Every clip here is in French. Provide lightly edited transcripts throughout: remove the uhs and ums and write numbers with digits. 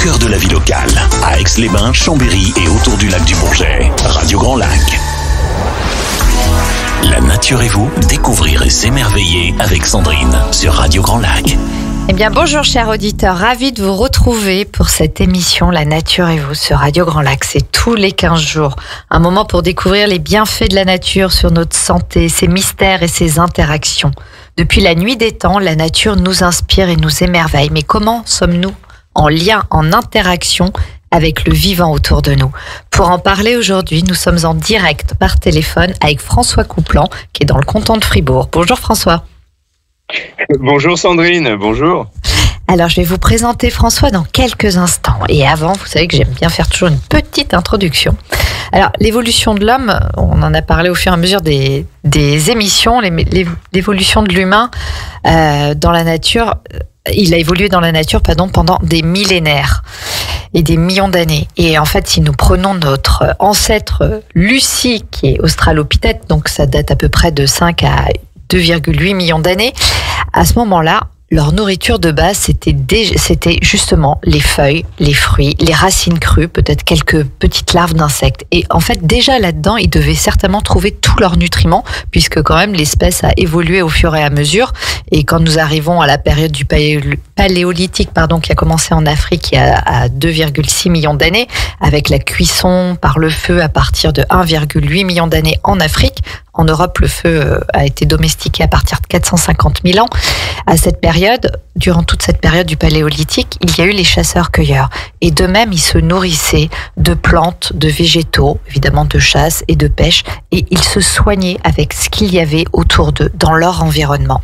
cœur de la vie locale, à Aix-les-Bains, Chambéry et autour du lac du Bourget. Radio Grand Lac. La nature et vous, découvrir et s'émerveiller avec Sandrine sur Radio Grand Lac. Eh bien, bonjour chers auditeurs, ravi de vous retrouver pour cette émission La Nature et vous sur Radio Grand Lac. C'est tous les 15 jours, un moment pour découvrir les bienfaits de la nature sur notre santé, ses mystères et ses interactions. Depuis la nuit des temps, la nature nous inspire et nous émerveille. Mais comment sommes-nous en lien, en interaction avec le vivant autour de nous? Pour en parler aujourd'hui, nous sommes en direct par téléphone avec François Couplan, qui est dans le canton de Fribourg. Bonjour François. Bonjour Sandrine, bonjour. Alors, je vais vous présenter François dans quelques instants. Et avant, vous savez que j'aime bien faire toujours une petite introduction. Alors, l'évolution de l'homme, on en a parlé au fur et à mesure des émissions, l'évolution de l'humain dans la nature, il a évolué dans la nature pendant des millénaires et des millions d'années. Et en fait, si nous prenons notre ancêtre Lucie, qui est australopithèque, donc ça date à peu près de 5 à 2,8 millions d'années, à ce moment-là, leur nourriture de base, c'était justement les feuilles, les fruits, les racines crues, peut-être quelques petites larves d'insectes. Et en fait, déjà là-dedans, ils devaient certainement trouver tous leurs nutriments, puisque quand même l'espèce a évolué au fur et à mesure. Et quand nous arrivons à la période du paléolithique, qui a commencé en Afrique il y a à 2,6 millions d'années, avec la cuisson par le feu à partir de 1,8 million d'années en Afrique. En Europe, le feu a été domestiqué à partir de 450 000 ans. À cette période, durant toute cette période du paléolithique, il y a eu les chasseurs-cueilleurs. Et de même, ils se nourrissaient de plantes, de végétaux, évidemment de chasse et de pêche. Et ils se soignaient avec ce qu'il y avait autour d'eux, dans leur environnement.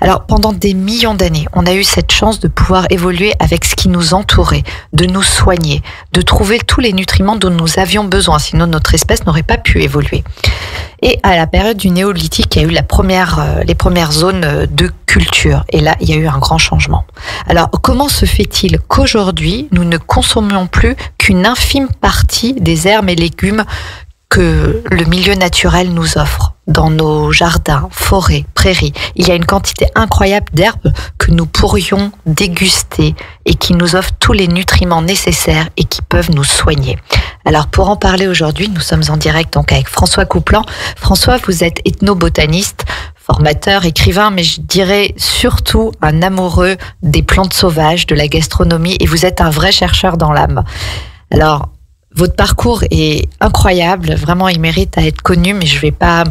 Alors, pendant des millions d'années, on a eu cette chance de pouvoir évoluer avec ce qui nous entourait, de nous soigner, de trouver tous les nutriments dont nous avions besoin. Sinon, notre espèce n'aurait pas pu évoluer. Et à la période du néolithique, il y a eu les premières zones de culture. Et là, il y a eu un grand changement. Alors, comment se fait-il qu'aujourd'hui, nous ne consommions plus qu'une infime partie des herbes et légumes que le milieu naturel nous offre dans nos jardins, forêts, prairies? Il y a une quantité incroyable d'herbes que nous pourrions déguster et qui nous offrent tous les nutriments nécessaires et qui peuvent nous soigner. Alors, pour en parler aujourd'hui, nous sommes en direct donc avec François Couplan. François, vous êtes ethnobotaniste, formateur, écrivain, mais je dirais surtout un amoureux des plantes sauvages, de la gastronomie, et vous êtes un vrai chercheur dans l'âme. Alors, votre parcours est incroyable, vraiment il mérite à être connu, mais je ne vais pas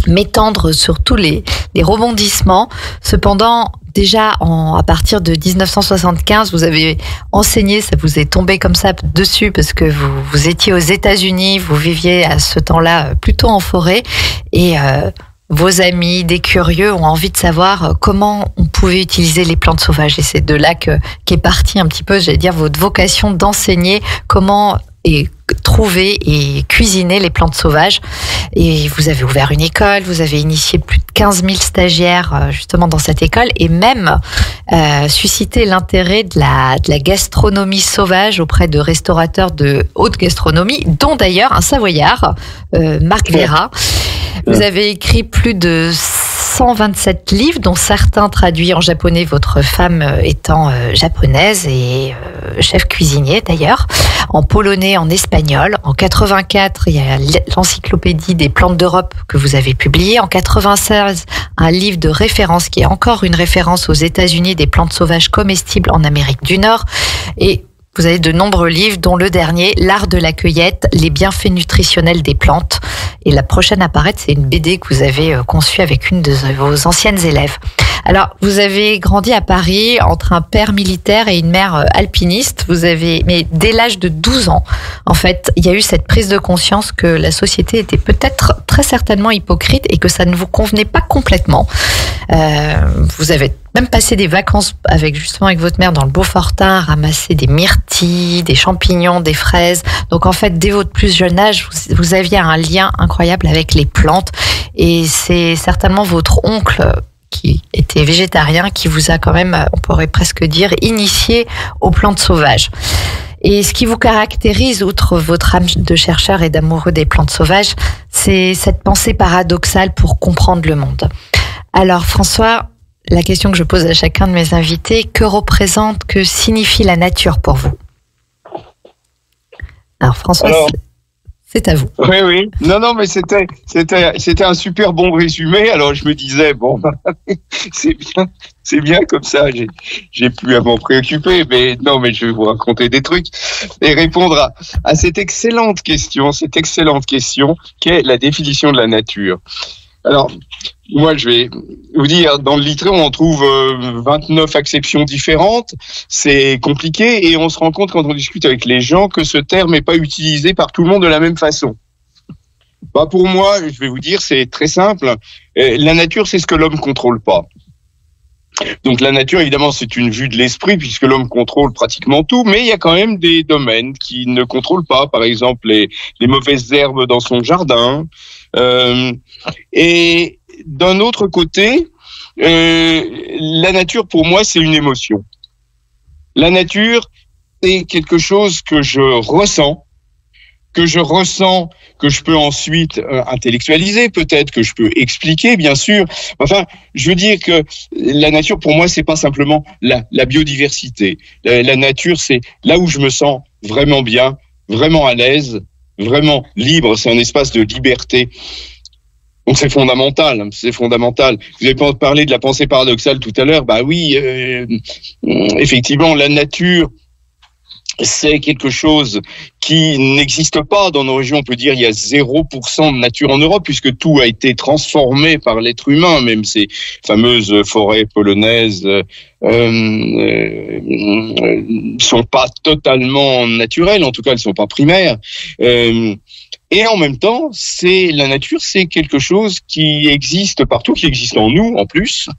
m'étendre sur tous les rebondissements. Cependant, déjà à partir de 1975, vous avez enseigné, ça vous est tombé comme ça dessus parce que vous étiez aux États-Unis, vous viviez à ce temps-là plutôt en forêt et vos amis, des curieux, ont envie de savoir comment on pouvait utiliser les plantes sauvages. Et c'est de là qu'est partie un petit peu, j'allais dire, votre vocation d'enseigner comment trouver et cuisiner les plantes sauvages. Et vous avez ouvert une école, vous avez initié plus de 15 000 stagiaires justement dans cette école et même suscité l'intérêt de la gastronomie sauvage auprès de restaurateurs de haute gastronomie, dont d'ailleurs un Savoyard, Marc Vera. Vous avez écrit plus de 127 livres, dont certains traduits en japonais, votre femme étant japonaise et chef cuisinier d'ailleurs, en polonais, en espagnol. En 84, il y a l'encyclopédie des plantes d'Europe que vous avez publiée. En 96, un livre de référence qui est encore une référence aux États-Unis des plantes sauvages comestibles en Amérique du Nord. Et vous avez de nombreux livres, dont le dernier, L'art de la cueillette, les bienfaits nutritionnels des plantes. Et la prochaine à paraître, c'est une BD que vous avez conçue avec une de vos anciennes élèves. Alors, vous avez grandi à Paris entre un père militaire et une mère alpiniste. Mais dès l'âge de 12 ans, en fait, il y a eu cette prise de conscience que la société était peut-être très certainement hypocrite et que ça ne vous convenait pas complètement. Vous avez même passé des vacances avec votre mère dans le Beaufortin, ramasser des myrtilles, des champignons, des fraises. Donc en fait, dès votre plus jeune âge, vous aviez un lien incroyable avec les plantes. Et c'est certainement votre oncle qui était végétarien qui vous a quand même, on pourrait presque dire, initié aux plantes sauvages. Et ce qui vous caractérise, outre votre âme de chercheur et d'amoureux des plantes sauvages, c'est cette pensée paradoxale pour comprendre le monde. Alors François, la question que je pose à chacun de mes invités, que signifie la nature pour vous ? Alors François, c'est à vous. Oui. Non, mais c'était un super bon résumé. Alors je me disais, c'est bien comme ça, j'ai plus à m'en préoccuper. Mais non, mais je vais vous raconter des trucs et répondre à cette excellente question qu'est la définition de la nature. Alors, moi, je vais vous dire, dans le littré, on en trouve 29 acceptions différentes. C'est compliqué et on se rend compte quand on discute avec les gens que ce terme n'est pas utilisé par tout le monde de la même façon. Pour moi, je vais vous dire, c'est très simple. La nature, c'est ce que l'homme contrôle pas. Donc la nature, évidemment, c'est une vue de l'esprit puisque l'homme contrôle pratiquement tout, mais il y a quand même des domaines qui ne contrôlent pas. Par exemple, les mauvaises herbes dans son jardin. Et d'un autre côté, la nature, pour moi, c'est une émotion. La nature, c'est quelque chose que je ressens, que je peux ensuite intellectualiser, peut-être que je peux expliquer, bien sûr. Enfin, je veux dire que la nature, pour moi, c'est pas simplement la biodiversité. La nature, c'est là où je me sens vraiment bien, vraiment à l'aise, vraiment libre. C'est un espace de liberté. Donc c'est fondamental. Vous avez parlé de la pensée paradoxale tout à l'heure. Oui, effectivement, la nature, c'est quelque chose qui n'existe pas dans nos régions. On peut dire il y a 0% de nature en Europe puisque tout a été transformé par l'être humain. Même ces fameuses forêts polonaises sont pas totalement naturelles. En tout cas, elles sont pas primaires. Et en même temps, la nature, c'est quelque chose qui existe partout, qui existe en nous, en plus.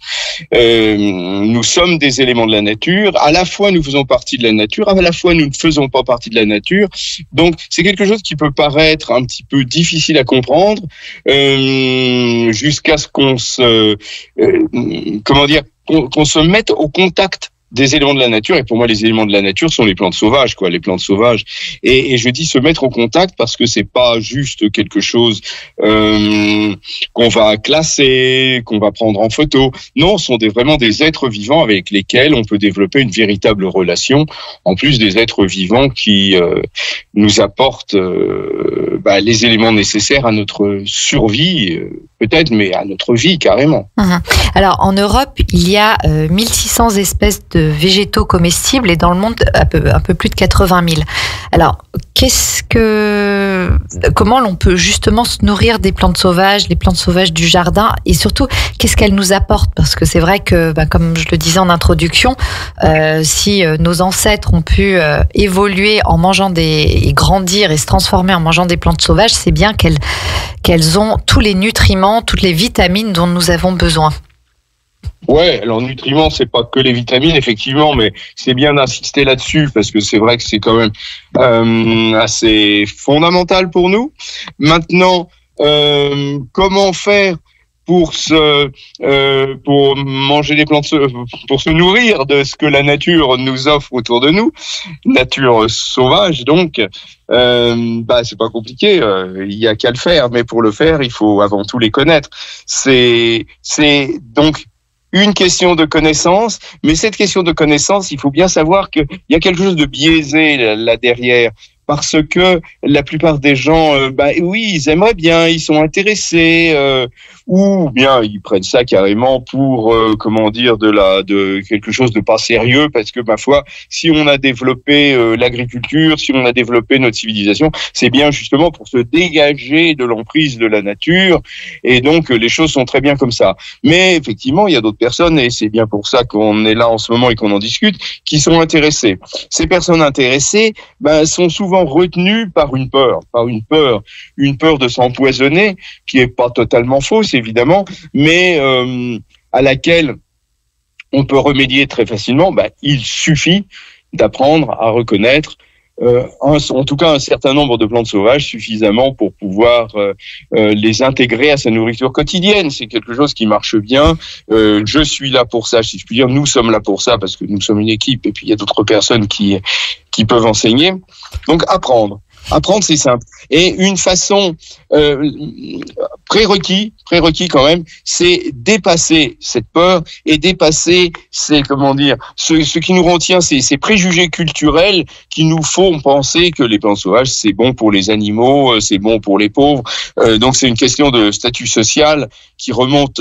Nous sommes des éléments de la nature. À la fois, nous faisons partie de la nature. À la fois, nous ne faisons pas partie de la nature. Donc, c'est quelque chose qui peut paraître un petit peu difficile à comprendre, jusqu'à ce qu'on qu'on se mette au contact des éléments de la nature. Et pour moi, les éléments de la nature sont les plantes sauvages, les plantes sauvages. Et je dis se mettre au contact parce que c'est pas juste quelque chose qu'on va classer, qu'on va prendre en photo. Non, ce sont vraiment des êtres vivants avec lesquels on peut développer une véritable relation. En plus des êtres vivants qui nous apportent les éléments nécessaires à notre survie, peut-être, mais à notre vie carrément. Alors, en Europe, il y a 1600 espèces de végétaux comestibles et dans le monde, un peu plus de 80 000. Alors, comment l'on peut justement se nourrir des plantes sauvages, les plantes sauvages du jardin et surtout, qu'est-ce qu'elles nous apportent? Parce que c'est vrai que, comme je le disais en introduction, si nos ancêtres ont pu évoluer en mangeant et grandir et se transformer en mangeant des plantes sauvages, c'est bien qu'elles ont tous les nutriments, toutes les vitamines dont nous avons besoin. Ouais, alors nutriments, c'est pas que les vitamines, effectivement, mais c'est bien d'insister là-dessus parce que c'est vrai que c'est quand même assez fondamental pour nous. Maintenant, comment faire pour manger des plantes, pour se nourrir de ce que la nature nous offre autour de nous, nature sauvage donc, c'est pas compliqué, il y a qu'à le faire, mais pour le faire, il faut avant tout les connaître. C'est donc une question de connaissance, mais cette question de connaissance, il faut bien savoir qu'il y a quelque chose de biaisé là derrière. Parce que la plupart des gens, oui, ils aimeraient bien, ils sont intéressés, ou bien ils prennent ça carrément pour, de quelque chose de pas sérieux, parce que ma foi, si on a développé l'agriculture, si on a développé notre civilisation, c'est bien justement pour se dégager de l'emprise de la nature, et donc les choses sont très bien comme ça. Mais effectivement, il y a d'autres personnes, et c'est bien pour ça qu'on est là en ce moment et qu'on en discute, qui sont intéressées. Ces personnes intéressées, sont souvent retenues par une peur de s'empoisonner, qui est pas totalement fausse évidemment, mais à laquelle on peut remédier très facilement. Il suffit d'apprendre à reconnaître en tout cas un certain nombre de plantes sauvages suffisamment pour pouvoir les intégrer à sa nourriture quotidienne. C'est quelque chose qui marche bien. Je suis là pour ça, si je puis dire. Nous sommes là pour ça parce que nous sommes une équipe et puis il y a d'autres personnes qui peuvent enseigner. Donc apprendre. Apprendre, c'est simple. Et une façon prérequis quand même, c'est dépasser cette peur et dépasser ce qui nous retient, ces préjugés culturels qui nous font penser que les plantes sauvages, c'est bon pour les animaux, c'est bon pour les pauvres. Donc c'est une question de statut social qui remonte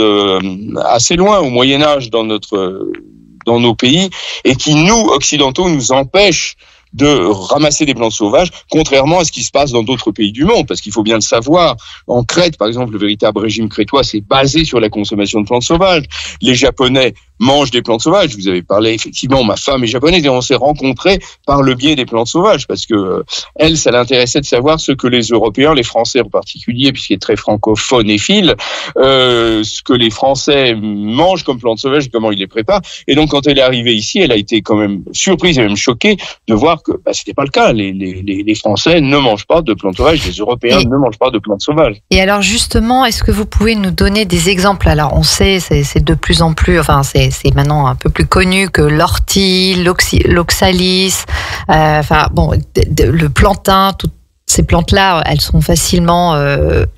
assez loin au Moyen-Âge dans nos pays et qui, nous, occidentaux, nous empêche de ramasser des plantes sauvages, contrairement à ce qui se passe dans d'autres pays du monde, parce qu'il faut bien le savoir. En Crète, par exemple, le véritable régime crétois, c'est basé sur la consommation de plantes sauvages. Les Japonais mangent des plantes sauvages. Vous avez parlé, effectivement, ma femme est japonaise et on s'est rencontrés par le biais des plantes sauvages, parce que elle, ça l'intéressait de savoir ce que les Européens, les Français en particulier, puisqu'il est très francophone et ce que les Français mangent comme plantes sauvages et comment ils les préparent. Et donc, quand elle est arrivée ici, elle a été quand même surprise et même choquée de voir que c'était pas le cas. Les Français ne mangent pas de plantes sauvages, les Européens ne mangent pas de plantes sauvages. Et alors justement, est-ce que vous pouvez nous donner des exemples? Alors on sait, c'est de plus en plus, enfin c'est maintenant un peu plus connu que l'ortie, l'oxalis, le plantain, toutes ces plantes-là, elles sont facilement,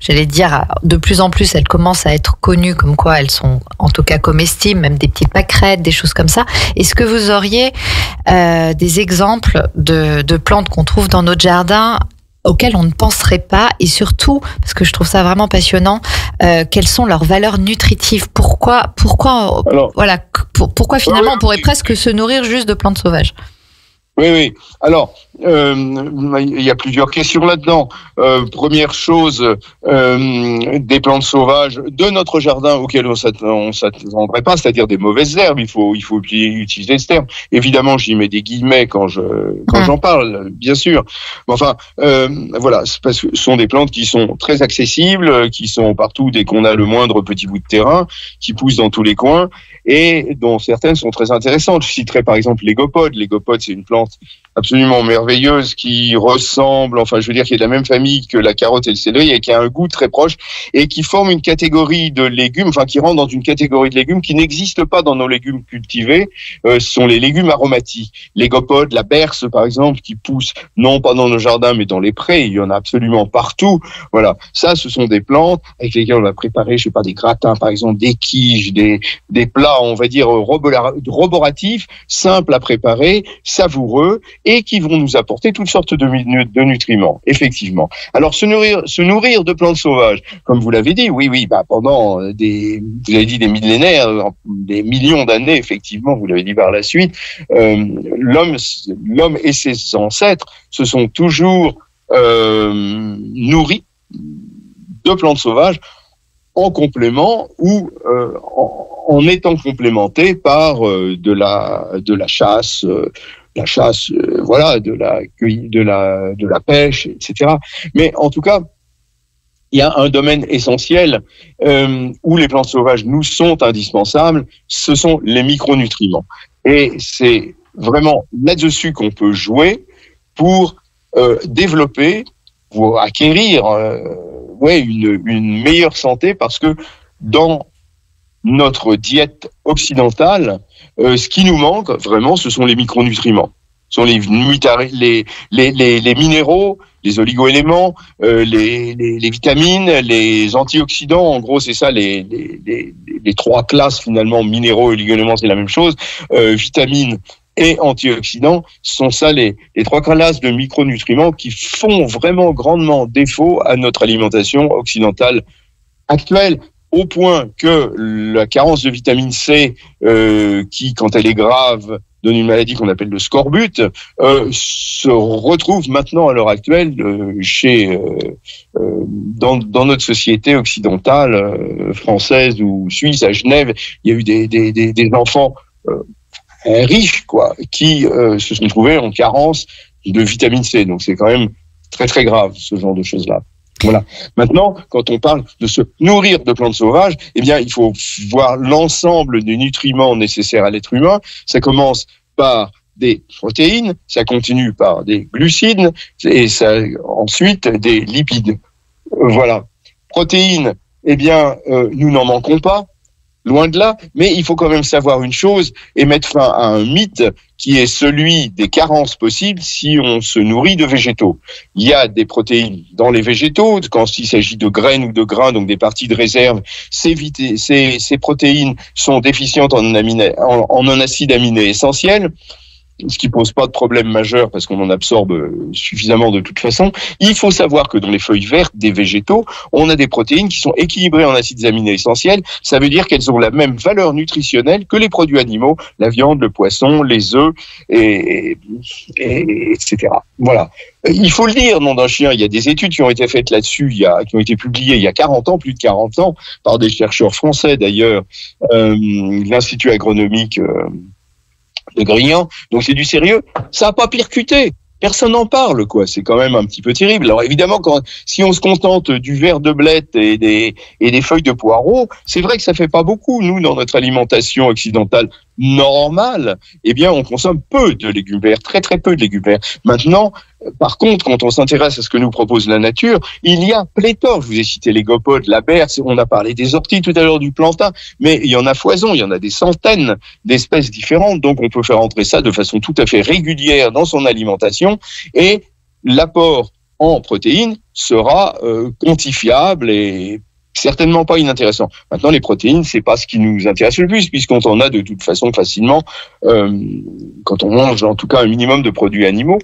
j'allais dire, de plus en plus, elles commencent à être connues comme quoi elles sont en tout cas comestibles, même des petites pâquerettes, des choses comme ça. Est-ce que vous auriez des exemples de plantes qu'on trouve dans notre jardin auxquelles on ne penserait pas, et surtout, parce que je trouve ça vraiment passionnant, quelles sont leurs valeurs nutritives? Pourquoi finalement on pourrait presque se nourrir juste de plantes sauvages? Oui. Alors, il y a plusieurs questions là-dedans. Première chose, des plantes sauvages de notre jardin auxquelles on s'attendrait pas, c'est-à-dire des mauvaises herbes. Il faut utiliser ce terme. Évidemment, j'y mets des guillemets quand j'en parle, bien sûr. Mais enfin, voilà, c'est parce que ce sont des plantes qui sont très accessibles, qui sont partout dès qu'on a le moindre petit bout de terrain, qui poussent dans tous les coins et dont certaines sont très intéressantes. Je citerai par exemple l'égopode. L'égopode, c'est une plante absolument merveilleuse qui ressemble, qui est de la même famille que la carotte et le céleri et qui a un goût très proche et qui forme une catégorie de légumes, qui rentre dans une catégorie de légumes qui n'existe pas dans nos légumes cultivés. Ce sont les légumes aromatiques. L'égopode, la berce par exemple, qui pousse non pas dans nos jardins mais dans les prés. Il y en a absolument partout. Voilà. Ça, ce sont des plantes avec lesquelles on va préparer, des gratins par exemple, des quiches, des plats, on va dire, roboratifs, simples à préparer, savoureux, et qui vont nous apporter toutes sortes de nutriments, effectivement. Alors, se nourrir de plantes sauvages, comme vous l'avez dit, pendant vous avez dit des millénaires, des millions d'années, effectivement, vous l'avez dit par la suite, l'homme et ses ancêtres se sont toujours nourris de plantes sauvages en complément ou en étant complémentés par de la chasse, de la pêche, etc. Mais en tout cas, il y a un domaine essentiel où les plantes sauvages nous sont indispensables, ce sont les micronutriments. Et c'est vraiment là-dessus qu'on peut jouer pour développer, pour acquérir une meilleure santé, parce que dans notre diète occidentale, ce qui nous manque vraiment, ce sont les micronutriments. Ce sont les minéraux, les oligoéléments, les vitamines, les antioxydants. En gros, c'est ça, les trois classes finalement, minéraux, oligoéléments, c'est la même chose. Vitamines et antioxydants, sont ça les trois classes de micronutriments qui font vraiment grandement défaut à notre alimentation occidentale actuelle, au point que la carence de vitamine C, qui, quand elle est grave, donne une maladie qu'on appelle le scorbut, se retrouve maintenant à l'heure actuelle dans notre société occidentale, française ou suisse. À Genève, il y a eu des enfants riches, qui se sont trouvés en carence de vitamine C. Donc c'est quand même très très grave, ce genre de choses-là. Voilà. Maintenant, quand on parle de se nourrir de plantes sauvages, il faut voir l'ensemble des nutriments nécessaires à l'être humain. Ça commence par des protéines, ça continue par des glucides et ça ensuite des lipides. Voilà. Protéines, nous n'en manquons pas. loin de là, mais il faut quand même savoir une chose et mettre fin à un mythe qui est celui des carences possibles si on se nourrit de végétaux. Il y a des protéines dans les végétaux, quand il s'agit de graines ou de grains, donc des parties de réserve, ces protéines sont déficientes en acides aminés essentiels, ce qui pose pas de problème majeur parce qu'on en absorbe suffisamment de toute façon. Il faut savoir que dans les feuilles vertes des végétaux, on a des protéines qui sont équilibrées en acides aminés essentiels. Ça veut dire qu'elles ont la même valeur nutritionnelle que les produits animaux, la viande, le poisson, les œufs, etc. Voilà. Il faut le dire, nom d'un chien, il y a des études qui ont été faites là-dessus, qui ont été publiées il y a 40 ans, plus de 40 ans, par des chercheurs français d'ailleurs, l'Institut agronomique de Grignan, donc c'est du sérieux. Ça n'a pas percuté. Personne n'en parle, quoi. C'est quand même un petit peu terrible. Alors évidemment, si on se contente du verre de blette et des feuilles de poireaux, c'est vrai que ça fait pas beaucoup. Nous, dans notre alimentation occidentale normale, eh bien, on consomme peu de légumes verts, très très peu de légumes verts. Maintenant, par contre, quand on s'intéresse à ce que nous propose la nature, il y a pléthore. Je vous ai cité les gopodes, la berce, on a parlé des orties tout à l'heure, du plantain, mais il y en a foison, il y en a des centaines d'espèces différentes, donc on peut faire entrer ça de façon tout à fait régulière dans son alimentation, et l'apport en protéines sera quantifiable et certainement pas inintéressant. Maintenant, les protéines, c'est pas ce qui nous intéresse le plus, puisqu'on en a de toute façon facilement, quand on mange en tout cas un minimum de produits animaux,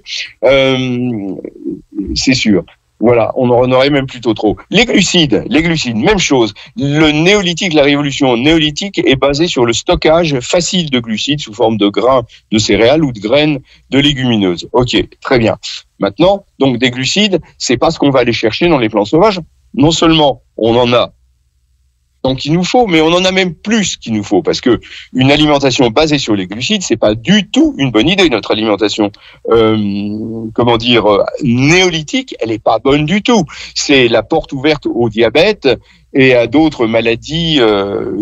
c'est sûr. Voilà, on en aurait même plutôt trop. Les glucides, même chose. Le néolithique, la révolution néolithique est basée sur le stockage facile de glucides sous forme de grains de céréales ou de graines de légumineuses. Ok, très bien. Maintenant, donc des glucides, c'est pas ce qu'on va aller chercher dans les plantes sauvages. Non seulement on en a tant qu'il nous faut, mais on en a même plus qu'il nous faut, parce que une alimentation basée sur les glucides, c'est pas du tout une bonne idée. Notre alimentation, néolithique, elle est pas bonne du tout. C'est la porte ouverte au diabète et à d'autres maladies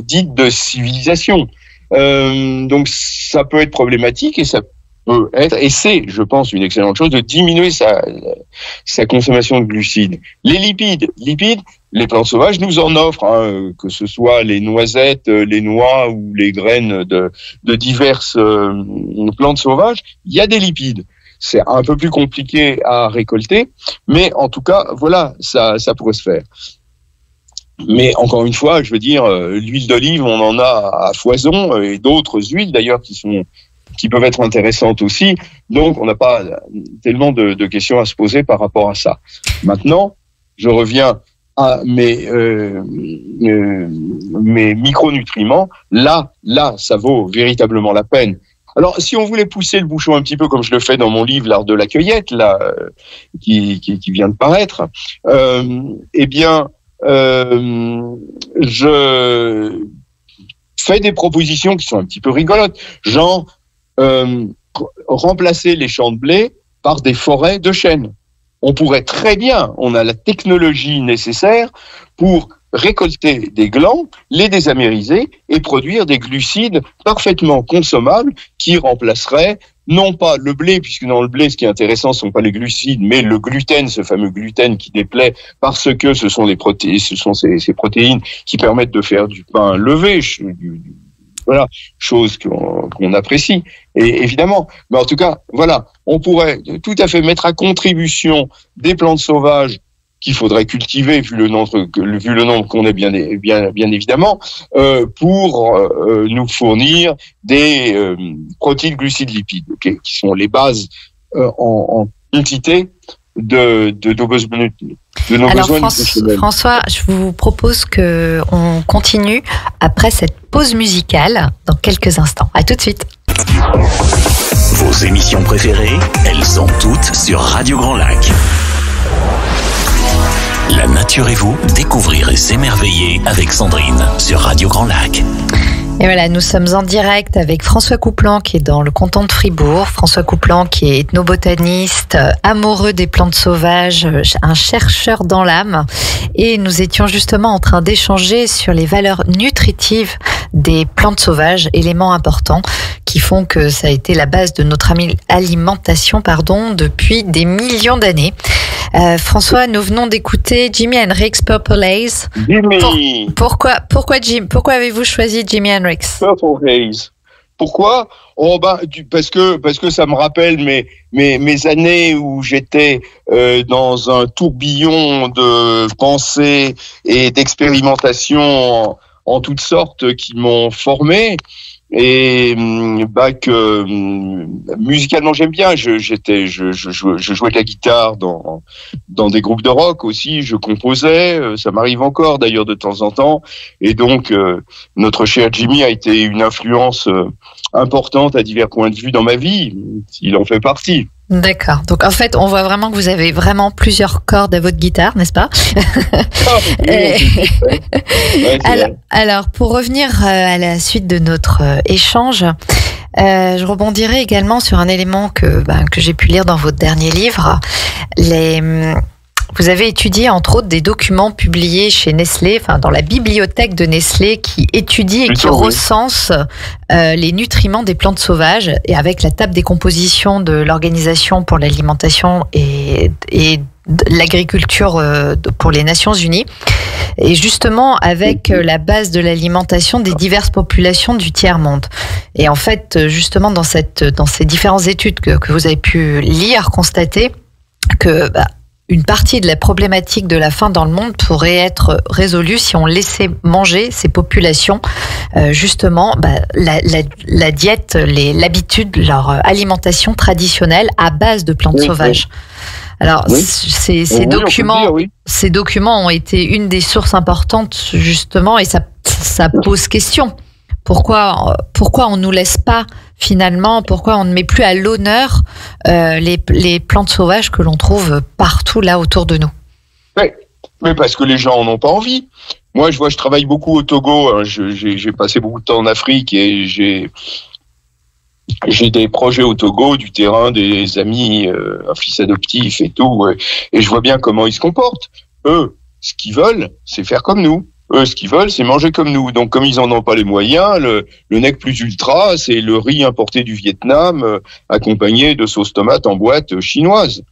dites de civilisation. Donc ça peut être problématique et ça peut être, et c'est, je pense, une excellente chose de diminuer sa consommation de glucides. Les lipides, les plantes sauvages nous en offrent, que ce soit les noisettes, les noix ou les graines de diverses plantes sauvages, il y a des lipides. C'est un peu plus compliqué à récolter, mais en tout cas, voilà, ça pourrait se faire. Mais encore une fois, je veux dire, l'huile d'olive, on en a à foison, et d'autres huiles d'ailleurs qui peuvent être intéressantes aussi. Donc, on n'a pas tellement de questions à se poser par rapport à ça. Maintenant, je reviens à mes micronutriments. Là, ça vaut véritablement la peine. Alors, si on voulait pousser le bouchon un petit peu, comme je le fais dans mon livre L'art de la cueillette, là, qui vient de paraître, je fais des propositions qui sont un petit peu rigolotes, genre remplacer les champs de blé par des forêts de chênes. On pourrait très bien, on a la technologie nécessaire pour récolter des glands, les désamériser et produire des glucides parfaitement consommables qui remplaceraient non pas le blé, puisque dans le blé, ce qui est intéressant, ce ne sont pas les glucides, mais le gluten, ce fameux gluten qui déplaît parce que ce sont ces protéines qui permettent de faire du pain levé, voilà, chose qu'on apprécie, et évidemment. Mais en tout cas, voilà, on pourrait tout à fait mettre à contribution des plantes sauvages qu'il faudrait cultiver, vu le nombre qu'on a bien évidemment, pour nous fournir des protéines, glucides, lipides, okay, qui sont les bases en quantité de nos besoins. Alors François, je vous propose qu'on continue après cette pause musicale dans quelques instants. À tout de suite. Vos émissions préférées, elles sont toutes sur Radio Grand Lac. La nature et vous, découvrir et s'émerveiller avec Sandrine sur Radio Grand Lac. Et voilà, nous sommes en direct avec François Couplan qui est dans le canton de Fribourg. François Couplan qui est ethnobotaniste, amoureux des plantes sauvages, un chercheur dans l'âme. Et nous étions justement en train d'échanger sur les valeurs nutritives des plantes sauvages, éléments importants qui font que ça a été la base de notre alimentation depuis des millions d'années. François, nous venons d'écouter Jimi Hendrix, Purple Haze. Jimi. Pourquoi avez-vous choisi Jimi Hendrix? Purple Haze. Pourquoi? Parce que ça me rappelle mes années où j'étais dans un tourbillon de pensées et d'expérimentation en toutes sortes qui m'ont formé. Et musicalement j'aime bien. Je jouais de la guitare dans des groupes de rock aussi. Je composais, ça m'arrive encore d'ailleurs de temps en temps. Et donc notre cher Jimi a été une influence importante à divers points de vue dans ma vie. Il en fait partie. D'accord. Donc en fait, on voit vraiment que vous avez vraiment plusieurs cordes à votre guitare, n'est-ce pas? Alors, pour revenir à la suite de notre échange, je rebondirai également sur un élément que j'ai pu lire dans votre dernier livre. Vous avez étudié, entre autres, des documents publiés chez Nestlé, dans la bibliothèque de Nestlé, qui étudie et qui recense les nutriments des plantes sauvages, et avec la table des compositions de l'Organisation pour l'alimentation et l'agriculture pour les Nations Unies. Et justement, avec la base de l'alimentation des diverses populations du tiers-monde. Et en fait, justement, dans ces différentes études que vous avez pu lire, constater que une partie de la problématique de la faim dans le monde pourrait être résolue si on laissait manger ces populations justement la diète, l'habitude, leur alimentation traditionnelle à base de plantes sauvages. Alors, ces documents ont été une des sources importantes justement, et ça pose question. Pourquoi on nous laisse pas finalement, pourquoi on ne met plus à l'honneur les plantes sauvages que l'on trouve partout là autour de nous? Mais parce que les gens n'en ont pas envie. Moi, je travaille beaucoup au Togo. Hein, j'ai passé beaucoup de temps en Afrique et j'ai des projets au Togo, du terrain, des amis, un fils adoptif et tout. Et je vois bien comment ils se comportent. Eux, ce qu'ils veulent, c'est faire comme nous. Eux, ce qu'ils veulent, c'est manger comme nous. Donc, comme ils n'en ont pas les moyens, le nec plus ultra, c'est le riz importé du Vietnam, accompagné de sauce tomate en boîte chinoise.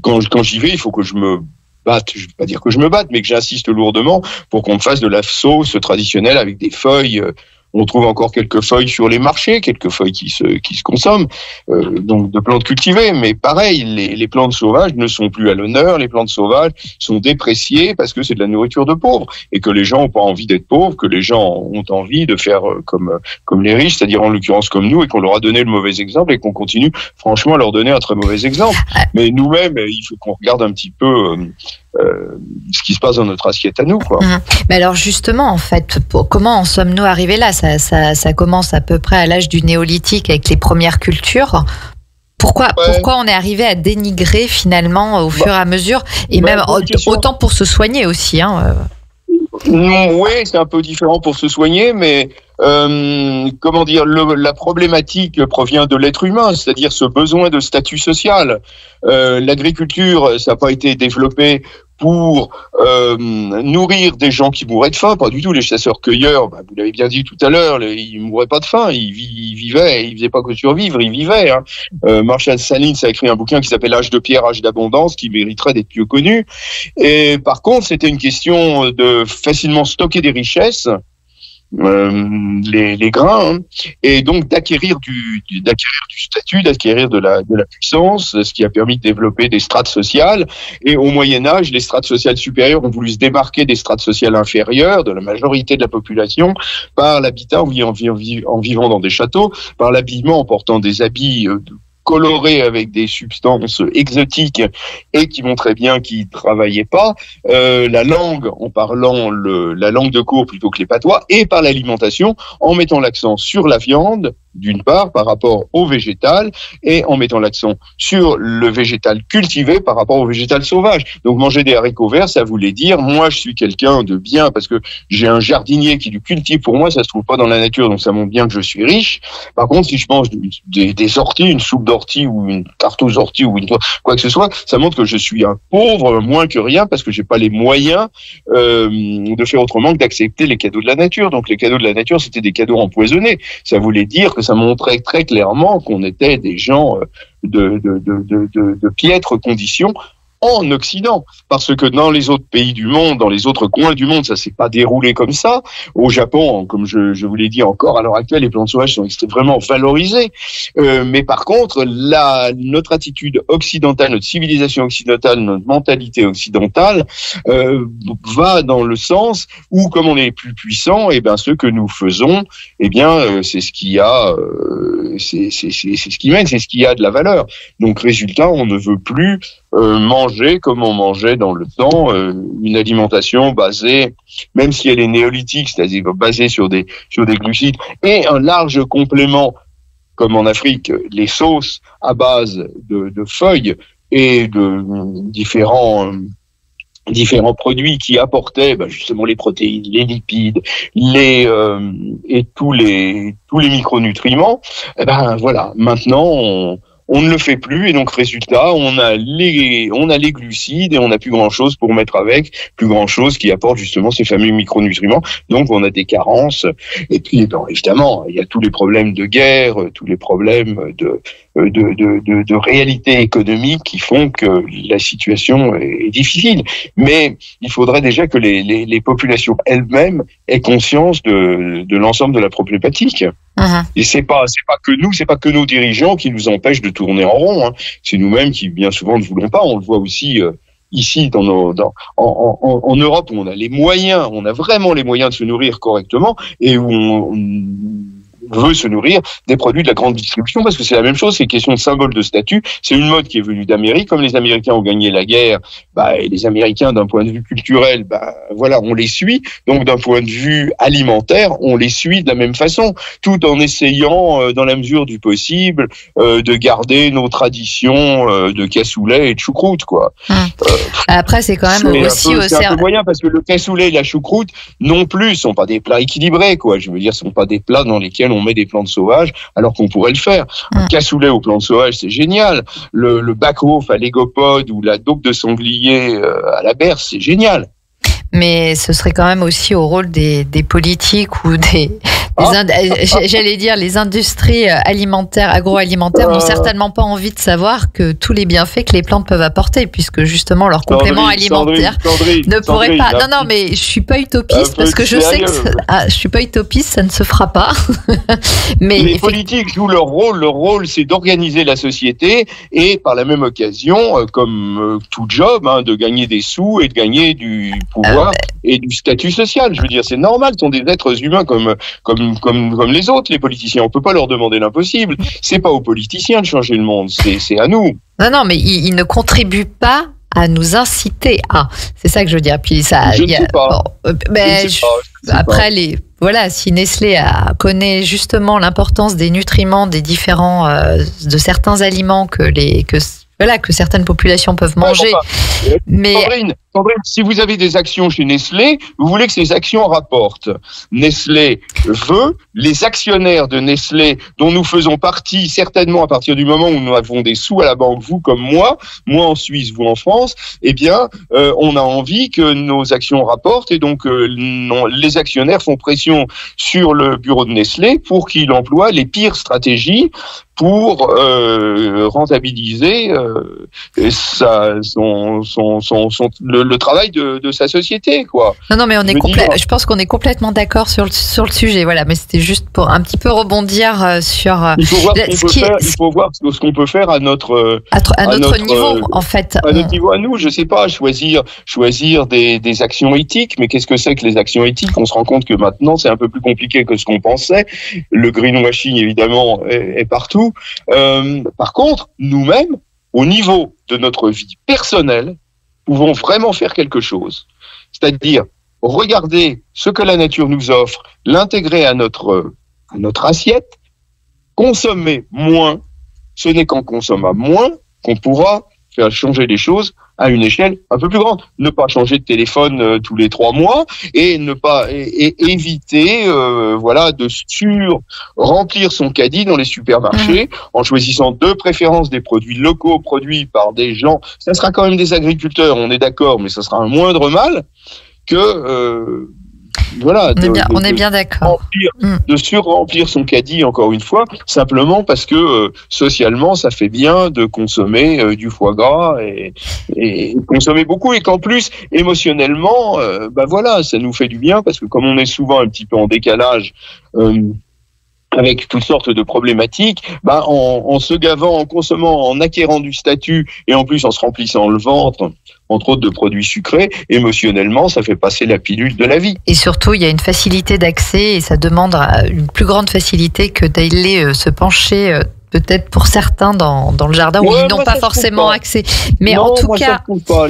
Quand j'y vais, il faut que je me batte. Je ne veux pas dire que je me batte, mais que j'insiste lourdement pour qu'on me fasse de la sauce traditionnelle avec des feuilles. On trouve encore quelques feuilles sur les marchés, quelques feuilles qui se consomment, donc de plantes cultivées. Mais pareil, les plantes sauvages ne sont plus à l'honneur. Les plantes sauvages sont dépréciées parce que c'est de la nourriture de pauvres et que les gens n'ont pas envie d'être pauvres, que les gens ont envie de faire comme les riches, c'est-à-dire en l'occurrence comme nous, et qu'on leur a donné le mauvais exemple et qu'on continue franchement à leur donner un très mauvais exemple. Mais nous-mêmes, il faut qu'on regarde un petit peu ce qui se passe dans notre assiette à nous, quoi. Mais alors justement, en fait, comment en sommes-nous arrivés là? Ça commence à peu près à l'âge du néolithique avec les premières cultures. Pourquoi on est arrivé à dénigrer finalement au fur et à mesure, et même autant pour se soigner aussi, hein. Oui, c'est un peu différent pour se soigner, mais comment dire, la problématique provient de l'être humain, c'est-à-dire ce besoin de statut social. L'agriculture, ça n'a pas été développé pour nourrir des gens qui mouraient de faim, pas du tout. Les chasseurs-cueilleurs, vous l'avez bien dit tout à l'heure, ils mouraient pas de faim, ils vivaient, ils faisaient pas que survivre, ils vivaient. Marshall Salins a écrit un bouquin qui s'appelle Âge de pierre, âge d'abondance, qui mériterait d'être mieux connu. Et par contre, c'était une question de facilement stocker des richesses, les grains, hein, et donc d'acquérir du statut, d'acquérir de la puissance, ce qui a permis de développer des strates sociales. Et au Moyen-Âge, les strates sociales supérieures ont voulu se démarquer des strates sociales inférieures, de la majorité de la population, par l'habitat en vivant dans des châteaux, par l'habillement en portant des habits colorés avec des substances exotiques et qui montraient bien qu'ils ne travaillaient pas, la langue en parlant la langue de cour plutôt que les patois, et par l'alimentation en mettant l'accent sur la viande, d'une part, par rapport au végétal, et en mettant l'accent sur le végétal cultivé par rapport au végétal sauvage. Donc manger des haricots verts, ça voulait dire, moi je suis quelqu'un de bien parce que j'ai un jardinier qui du cultive pour moi, ça se trouve pas dans la nature, donc ça montre bien que je suis riche. Par contre, si je mange des orties, une soupe d'orties ou une tarte aux orties ou quoi que ce soit, ça montre que je suis un pauvre moins que rien parce que j'ai pas les moyens de faire autrement que d'accepter les cadeaux de la nature. Donc les cadeaux de la nature, c'était des cadeaux empoisonnés. Ça voulait dire que ça montrait très clairement qu'on était des gens de piètre condition en Occident, parce que dans les autres pays du monde, dans les autres coins du monde, ça s'est pas déroulé comme ça. Au Japon, comme je vous l'ai dit encore, à l'heure actuelle, les plantes sauvages sont vraiment valorisées. Mais par contre, notre attitude occidentale, notre civilisation occidentale, notre mentalité occidentale va dans le sens où, comme on est plus puissant, et ben ce que nous faisons, eh bien c'est ce qui a, c'est ce qui mène, c'est ce qui a de la valeur. Donc résultat, on ne veut plus manger comme on mangeait dans le temps, une alimentation basée, même si elle est néolithique, c'est-à-dire basée sur des glucides, et un large complément, comme en Afrique, les sauces à base de feuilles et de différents produits qui apportaient justement les protéines, les lipides, et tous les micronutriments. Et voilà, maintenant on ne le fait plus, et donc résultat, on a les glucides et on n'a plus grand chose pour mettre avec, plus grand chose qui apporte justement ces fameux micronutriments. Donc on a des carences. Et puis évidemment, il y a tous les problèmes de guerre, tous les problèmes de réalité économique qui font que la situation est difficile. Mais il faudrait déjà que les populations elles-mêmes aient conscience de l'ensemble de la problématique. Et c'est pas que nos dirigeants qui nous empêchent de tourner en rond, hein. C'est nous-mêmes qui bien souvent ne voulons pas. On le voit aussi ici en Europe, où on a les moyens, on a vraiment les moyens de se nourrir correctement, et où on veut se nourrir des produits de la grande distribution, parce que c'est la même chose, c'est une question de symbole de statut. C'est une mode qui est venue d'Amérique. Comme les Américains ont gagné la guerre, et les Américains, d'un point de vue culturel, voilà, on les suit. Donc d'un point de vue alimentaire, on les suit de la même façon, tout en essayant, dans la mesure du possible, de garder nos traditions de cassoulet et de choucroute, quoi. Après, c'est quand même aussi c'est un peu moyen, parce que le cassoulet et la choucroute non plus sont pas des plats équilibrés, quoi. Je veux dire, sont pas des plats dans lesquels on met des plantes sauvages, alors qu'on pourrait le faire. Un cassoulet aux plantes sauvages, c'est génial. Le backhof à l'égopode ou la daupe de sanglier à la berce, c'est génial. Mais ce serait quand même aussi au rôle des politiques ou j'allais dire, les industries alimentaires, agroalimentaires n'ont certainement pas envie de savoir que tous les bienfaits que les plantes peuvent apporter, puisque justement leur complément alimentaire ne pourrait pas. Non, mais je suis pas utopiste, parce que je sais que je suis pas utopiste, ça ne se fera pas. Mais les politiques jouent leur rôle. Leur rôle, c'est d'organiser la société et par la même occasion, comme tout job, de gagner des sous et de gagner du pouvoir et du statut social. Je veux dire, c'est normal, ce sont des êtres humains comme les autres, les politiciens. On peut pas leur demander l'impossible. C'est pas aux politiciens de changer le monde, c'est à nous. Non, mais ils ne contribuent pas à nous inciter à. C'est ça que je veux dire. Puis ça, je ne sais pas. Après, si Nestlé connaît justement l'importance des nutriments, des différents, de certains aliments que certaines populations peuvent manger. Mais Sandrine, si vous avez des actions chez Nestlé, vous voulez que ces actions rapportent. Nestlé veut, les actionnaires de Nestlé, dont nous faisons partie certainement à partir du moment où nous avons des sous à la banque, vous comme moi en Suisse, vous en France, eh bien, on a envie que nos actions rapportent, et donc les actionnaires font pression sur le bureau de Nestlé pour qu'il emploie les pires stratégies pour rentabiliser le travail de sa société, quoi. Non, mais je pense qu'on est complètement d'accord sur le sujet. Voilà, mais c'était juste pour un petit peu rebondir sur. Il faut voir ce qu'on peut faire à notre niveau, en fait. À notre niveau, à nous, je sais pas, choisir des actions éthiques. Mais qu'est-ce que c'est que les actions éthiques ? On se rend compte que maintenant, c'est un peu plus compliqué que ce qu'on pensait. Le greenwashing, évidemment, est partout. Par contre, nous-mêmes, au niveau de notre vie personnelle, pouvons vraiment faire quelque chose. C'est-à-dire regarder ce que la nature nous offre, l'intégrer à notre assiette, consommer moins. Ce n'est qu'en consommant moins qu'on pourra faire changer les choses à une échelle un peu plus grande. Ne pas changer de téléphone tous les 3 mois et éviter de remplir son caddie dans les supermarchés en choisissant de préférence des produits locaux produits par des gens. Ça sera quand même des agriculteurs, on est d'accord, mais ça sera un moindre mal que voilà, on est bien d'accord. De surremplir son caddie, encore une fois, simplement parce que socialement, ça fait bien de consommer du foie gras et consommer beaucoup, et qu'en plus, émotionnellement, voilà, ça nous fait du bien, parce que comme on est souvent un petit peu en décalage, avec toutes sortes de problématiques, en se gavant, en consommant, en acquérant du statut, et en plus en se remplissant le ventre, entre autres de produits sucrés, émotionnellement, ça fait passer la pilule de la vie. Et surtout, il y a une facilité d'accès, et ça demande une plus grande facilité que d'aller se pencher peut-être pour certains dans le jardin, où ils n'ont pas forcément accès. Mais non, en tout cas, ça trouve pas.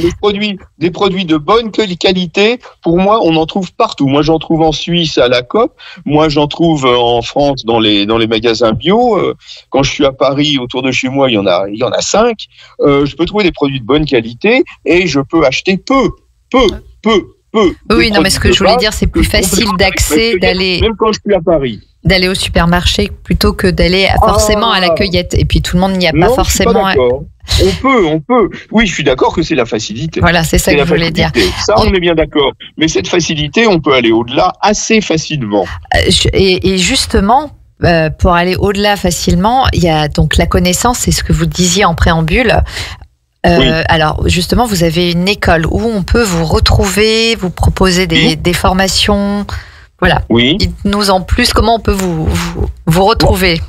Des produits de bonne qualité, pour moi, on en trouve partout. Moi, j'en trouve en Suisse à la COP. Moi, j'en trouve en France dans les magasins bio. Quand je suis à Paris, autour de chez moi, il y en a 5. Je peux trouver des produits de bonne qualité, et je peux acheter peu. Oui, non, mais ce que je voulais dire, c'est plus facile d'accès, d'aller. Même quand je suis à Paris. D'aller au supermarché plutôt que d'aller forcément à la cueillette. Et puis tout le monde n'y a pas forcément. Je suis pas d'accord. On peut. Oui, je suis d'accord que c'est la facilité. Voilà, c'est ça que je voulais dire. Ça, on est bien d'accord. Mais cette facilité, on peut aller au-delà assez facilement. Et justement, pour aller au-delà facilement, il y a donc la connaissance, c'est ce que vous disiez en préambule. Oui. Alors justement, vous avez une école où on peut vous retrouver, vous proposer des formations. Voilà. Oui. Dites-nous en plus, comment on peut vous retrouver.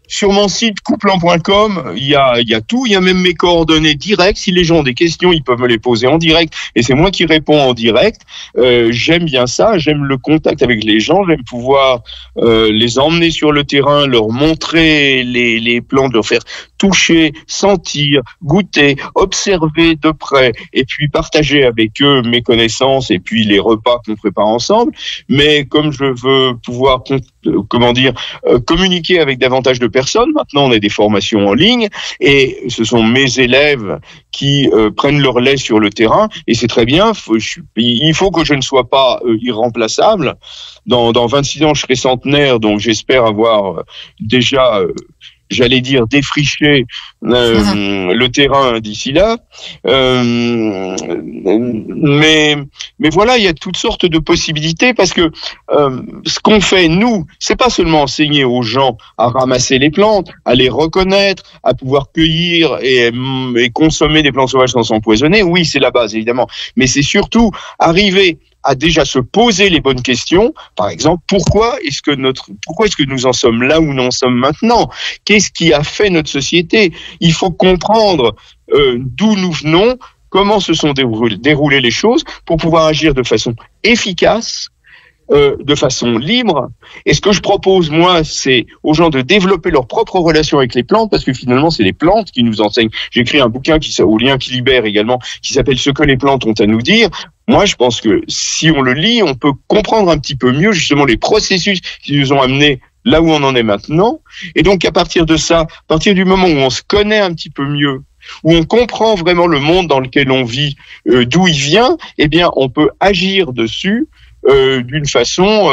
Sur mon site couplan.com, il y a tout, il y a même mes coordonnées directes. Si les gens ont des questions, ils peuvent me les poser en direct, et c'est moi qui réponds en direct. J'aime bien ça, j'aime le contact avec les gens, j'aime pouvoir les emmener sur le terrain, leur montrer les plantes, leur faire toucher, sentir, goûter, observer de près, et puis partager avec eux mes connaissances et puis les repas qu'on prépare ensemble. Mais comme je veux pouvoir communiquer avec davantage de personnes, maintenant on a des formations en ligne, et ce sont mes élèves qui prennent leur lait sur le terrain, et c'est très bien. Il faut que je ne sois pas irremplaçable. Dans 26 ans, je serai centenaire, donc j'espère avoir déjà j'allais dire défricher le terrain d'ici là. Mais voilà, il y a toutes sortes de possibilités, parce que ce qu'on fait, nous, c'est pas seulement enseigner aux gens à ramasser les plantes, à les reconnaître, à pouvoir cueillir et consommer des plantes sauvages sans s'empoisonner. Oui, c'est la base, évidemment. Mais c'est surtout arriver à déjà se poser les bonnes questions. Par exemple, pourquoi est-ce que nous en sommes là où nous en sommes maintenant? Qu'est-ce qui a fait notre société? Il faut comprendre d'où nous venons, comment se sont déroulées les choses, pour pouvoir agir de façon efficace, de façon libre. Et ce que je propose, moi, c'est aux gens de développer leur propre relation avec les plantes, parce que finalement, c'est les plantes qui nous enseignent. J'ai écrit un bouquin au lien qui libère également, qui s'appelle « Ce que les plantes ont à nous dire ». Moi, je pense que si on le lit, on peut comprendre un petit peu mieux justement les processus qui nous ont amenés là où on en est maintenant. Et donc, à partir de ça, à partir du moment où on se connaît un petit peu mieux, où on comprend vraiment le monde dans lequel on vit, d'où il vient, eh bien, on peut agir dessus d'une façon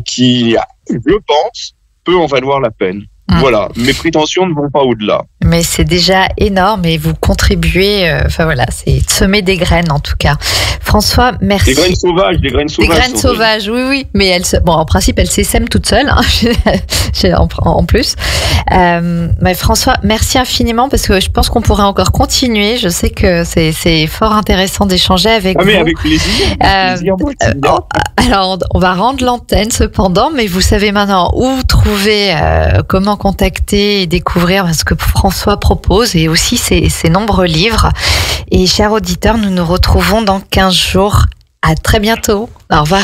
qui, je pense, peut en valoir la peine. Voilà, mes prétentions ne vont pas au-delà. Mais c'est déjà énorme, et vous contribuez, c'est semer des graines en tout cas. François, merci. Des graines sauvages. Des graines sauvages, oui. Mais en principe, elles s'essaiment toutes seules, en plus. Mais François, merci infiniment, parce que je pense qu'on pourrait encore continuer. Je sais que c'est fort intéressant d'échanger avec vous. Mais avec plaisir. Alors, on va rendre l'antenne cependant, mais vous savez maintenant où trouver, comment contacter et découvrir ce que François propose, et aussi ses nombreux livres. Et chers auditeurs, nous nous retrouvons dans 15 jours. À très bientôt. Au revoir.